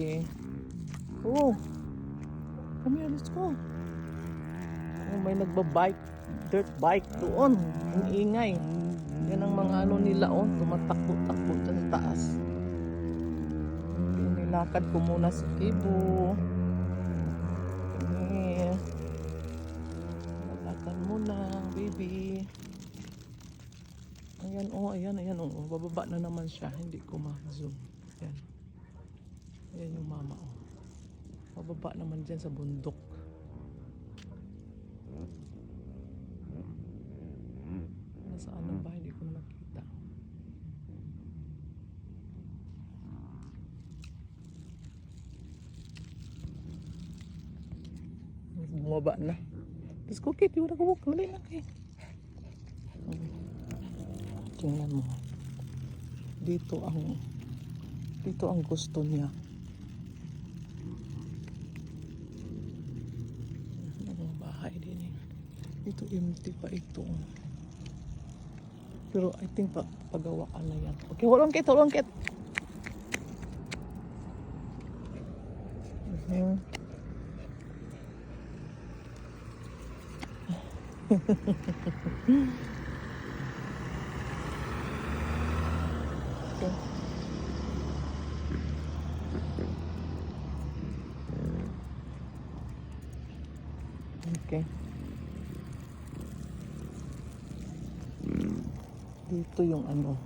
Okay. Oh, come here, let's go. Oh, may nagbabike, dirt bike doon. Ang ingay. Yan ang mga ano nila, oh, tumatakbo-takbo dyan sa taas. Okay, nilakad ko muna si Kibo. Okay. Nilakad muna, baby. Ayan, oh, ayan, oh. Bababa na naman siya. Hindi ko ma-zoom. Ayan. Ayan yung mama, oh. Bababa naman dyan sa bundok. Nasaan ang bahay? Hindi ko na nakita. Bumaba na. Let's go, Kate. Wala ko. Kamali na, Kate. Tingnan mo. Dito ang gusto niya. Ang bahay din eh. Ito empty pa ito. Pero I think pagawaan na yan. Okay, hold on, Kate. Hold on, Kate. Okay. Dito yung ano.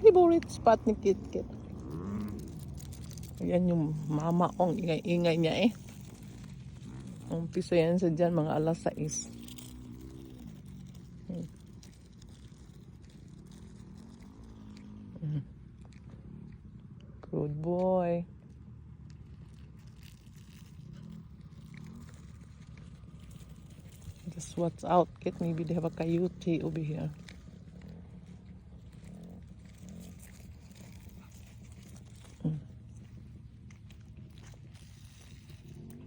Favorite spot ni Kit Kit. Ayan yung mama ong ingay-ingay niya eh. Umpisa yan sa dyan mga alas 6. Good boy. Just watch out, Kit. Maybe they have a coyote over here.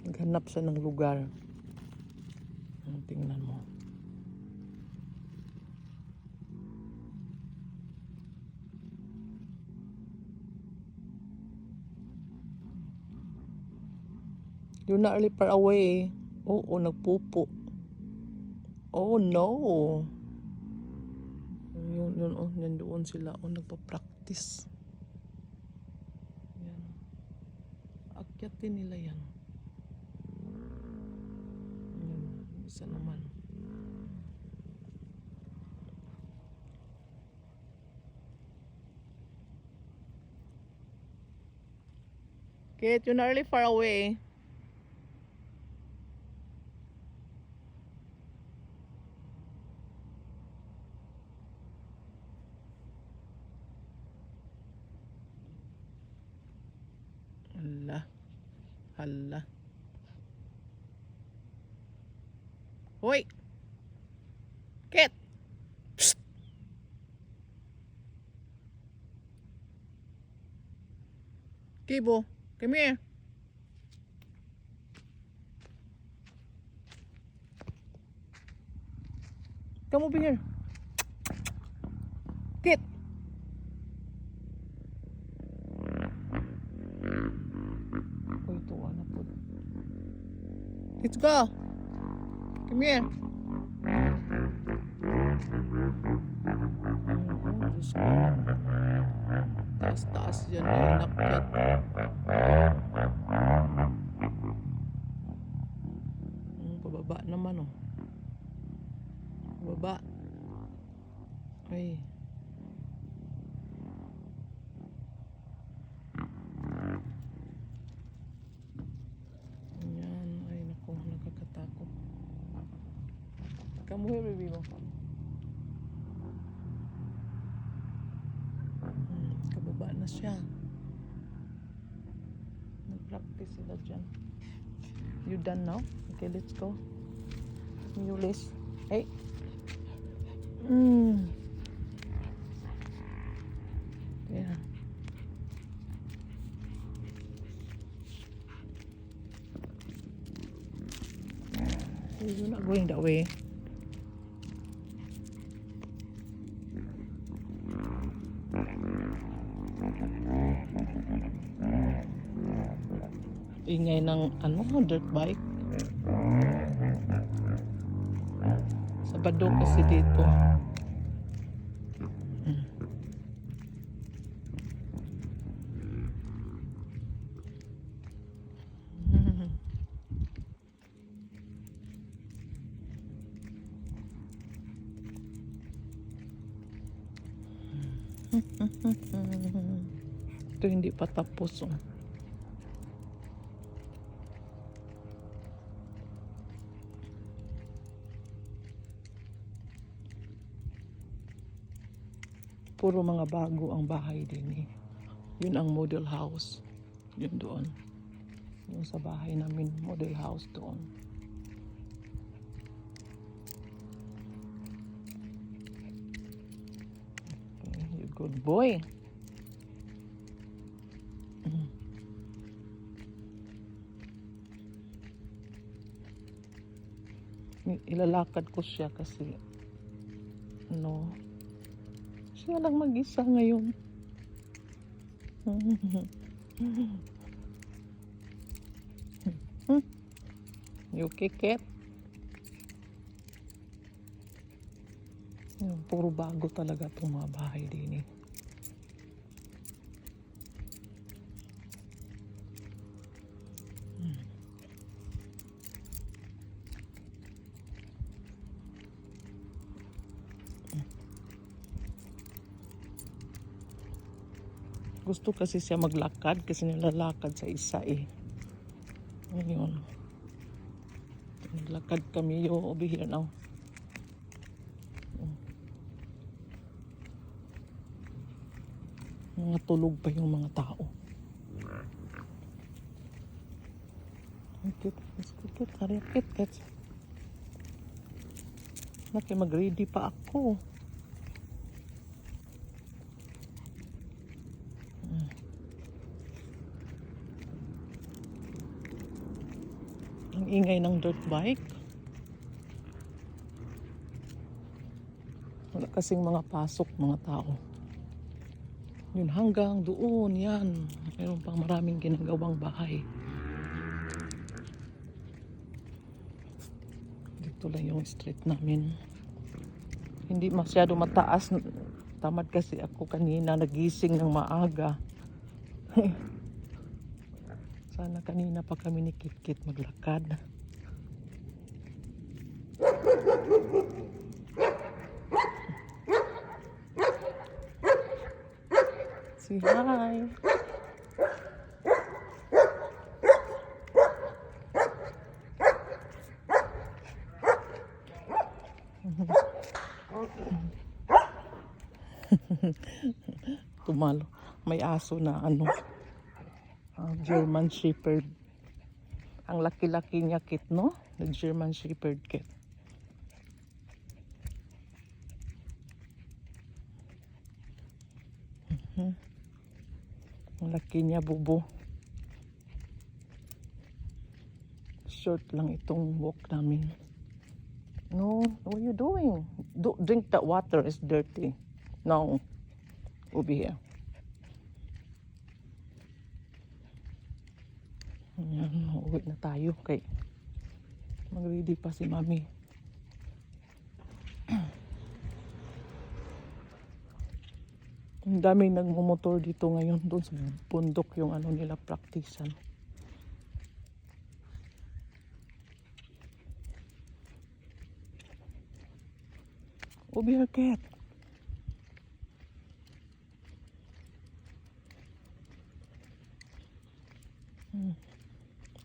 Naghanap siya ng lugar. Tingnan mo. You're not really far away. Oo, nagpupo. Oh no. Yun, oh, nandoon sila. Oh, nagpa-practice. Yan. Akyatin nila yan. Yan, isa naman. Kate, you're not really far away. Hala. Hoy! Kit! Psst! Kibo, come here. Come over here. Kit! Let's go. Come here. Taas-taas yan yung inakyat. Pababa naman oh. Pababa. Ay. Nakakatakot. Come here, baby mo. Kababa na siya. Nag-practice sila dyan. You done now? Okay, let's go. You list. Hey. Yeah. You're not going that way. Ingay ng ano, dirt bike. Sabado kasi dito. Ito hindi pa tapos. Oh. Puro mga bago ang bahay din eh. Yun ang model house. Yun doon. Yung sa bahay namin, model house doon. Okay, you good boy. Ilalakad ko siya kasi no, siya lang mag-isa ngayon. You kick it. Puro bago talaga itong mga bahay din eh. Gusto kasi siya maglakad kasi nilalakad sa isa eh. Ngayon. Naglakad kami over here now. Mga tulog pa yung mga tao. Let's go. Hurry up, kit. Mag-ready pa ako. Ang ingay ng dirt bike. Wala kasing mga pasok, mga tao. Yun hanggang doon, yan. Mayroon pang maraming ginagawang bahay. Dito lang yung street namin. Hindi masyado mataas. Tamad kasi ako kanina, nagising ng maaga. Sana kanina pa kami ni Kit maglakad. Say hi. Tumalo. May aso na ano. German Shepherd. Ang laki-laki niya, Kit, no? The German Shepherd, Kit. Ang laki niya, bubo. Short lang itong walk namin. No, what are you doing? Drink that water, it's dirty. No, over here. Ayan, uwi na tayo kay mag-ready pa si Mami. Ang daming nagmumotor dito ngayon doon sa bundok yung ano nila praktisan. Over here, Cat.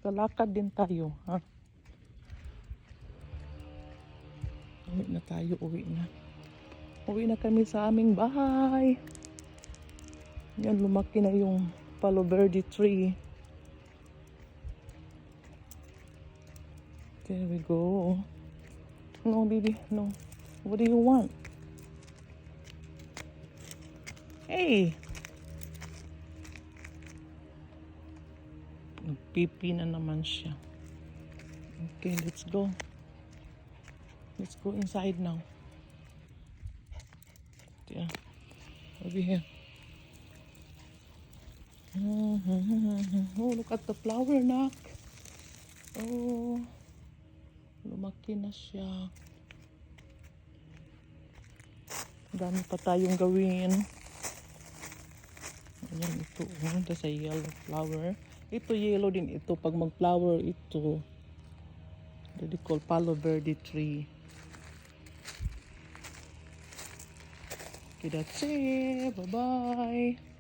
Kalakad din tayo, ha? Uwi na tayo, uwi na. Uwi na kami sa aming bahay. Yan, lumaki na yung palo verde tree. There we go. No, baby, no. What do you want? Hey! Nagpipi na naman siya. Okay, let's go. Let's go inside now. Yeah. Over here. Oh, Look at the flower, nak. Oh, lumaki na siya. Dami pa tayong gawin. Ayan, ito. Ito sa yellow flower. Ito yellow din ito. Pag mag-flower ito, they call palo verde tree. Okay, that's it. Bye-bye.